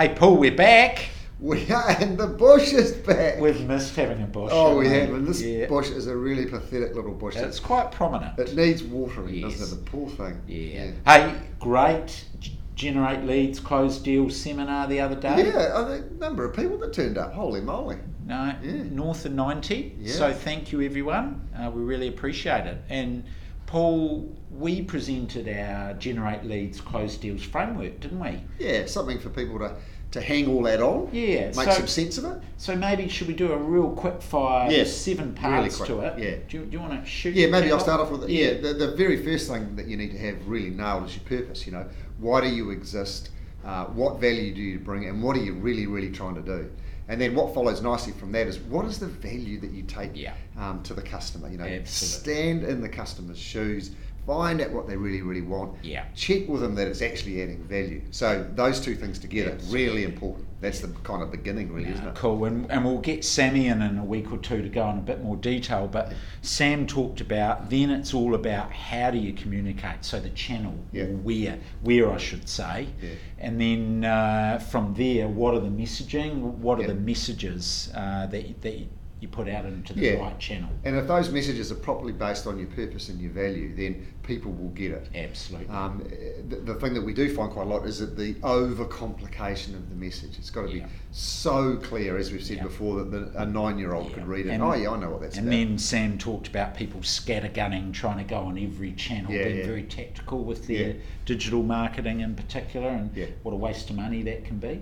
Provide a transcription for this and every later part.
Hey Paul, we're back. We are, and the bush is back. We've missed having a bush. Oh, we have, and this bush is a really pathetic little bush. It's quite prominent. It needs watering, Yes. doesn't it? The poor thing. Yeah. Hey, great Generate Leads, Closed Deals seminar the other day. Yeah, I think a number of people that turned up. Holy moly. No, north of 90. Yeah. So thank you everyone. We really appreciate it. And Paul, we presented our Generate Leads, Closed Deals framework, didn't we? Yeah, something for people to hang all that on. Yeah. Make some sense of it. So maybe should we do a real quick fire? Yes, 7 parts really to it. Yeah. Do you want to shoot? Yeah, maybe that I'll start off? off with it. Yeah, the very first thing that you need to have really nailed is your purpose. You know, why do you exist? What value do you bring, and what are you really, really trying to do? And then what follows nicely from that is what is the value that you take to the customer? You know, Absolutely. stand in the customer's shoes, find out what they really, really want. Yeah. Check with them that it's actually adding value. So those two things together, Absolutely. really important. That's the kind of beginning, really, isn't it? Cool, and we'll get Sammy in a week or two to go in a bit more detail, but Sam talked about, then it's all about how do you communicate, so the channel, or where I should say, and then from there, what are the messaging, what are the messages that you put out into the right channel. And if those messages are properly based on your purpose and your value, then people will get it. Absolutely. The thing that we do find quite a lot is that the overcomplication of the message. It's got to be so clear, as we've said before, that a 9-year-old could read it. And, I know what that's about. And then Sam talked about people scattergunning, trying to go on every channel, being very tactical with their digital marketing in particular, and what a waste of money that can be.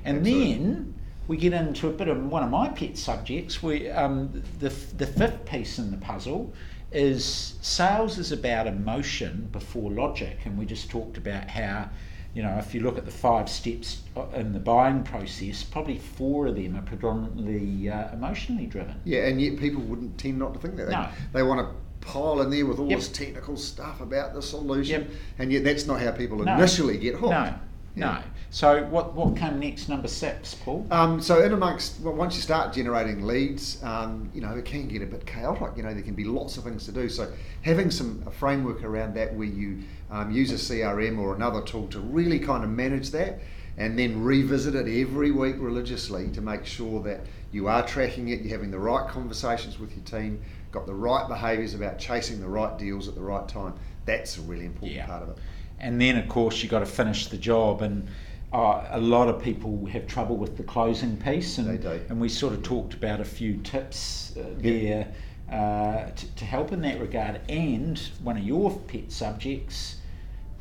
And absolutely. then we get into a bit of one of my pet subjects. The fifth piece in the puzzle is sales is about emotion before logic, and we just talked about how, you know, if you look at the 5 steps in the buying process, probably 4 of them are predominantly emotionally driven. Yeah, and yet people wouldn't tend not to think that. They want to pile in there with all this technical stuff about the solution, and yet that's not how people initially get hooked. No. So what came next, number 6, Paul? So in amongst, once you start generating leads, you know, it can get a bit chaotic. You know, there can be lots of things to do. So having a framework around that where you use a CRM or another tool to really kind of manage that, and then revisit it every week religiously to make sure that you are tracking it, you're having the right conversations with your team, got the right behaviours about chasing the right deals at the right time. That's a really important part of it. And then, of course, you've got to finish the job, and a lot of people have trouble with the closing piece, and, they do. And we sort of talked about a few tips there to help in that regard. And one of your pet subjects,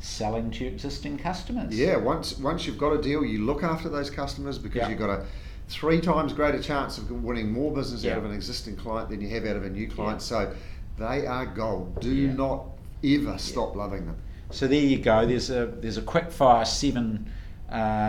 selling to your existing customers. Yeah, once you've got a deal, you look after those customers, because you've got a 3 times greater chance of winning more business out of an existing client than you have out of a new client. So they are gold. Do not ever stop loving them. So there you go. There's a quick fire 7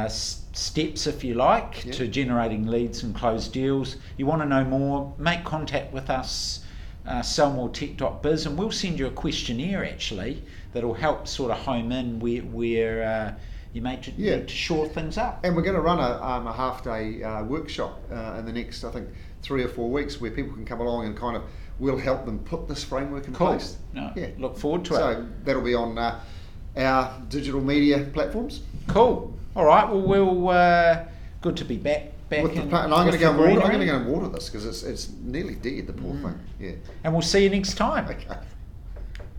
steps, if you like, to generating leads and closed deals. You want to know more? Make contact with us, sellmoretech.biz, and we'll send you a questionnaire actually that'll help sort of home in where you may need to shore things up. And we're going to run a half-day workshop in the next, I think, 3 or 4 weeks, where people can come along and kind of, we'll help them put this framework in place. Look forward to it. So that'll be on our digital media platforms. Cool. All right. Well, we'll good to be back. With the and I'm going to go and water. I'm going to go and water this because it's nearly dead, the poor thing. Yeah. And we'll see you next time. Okay.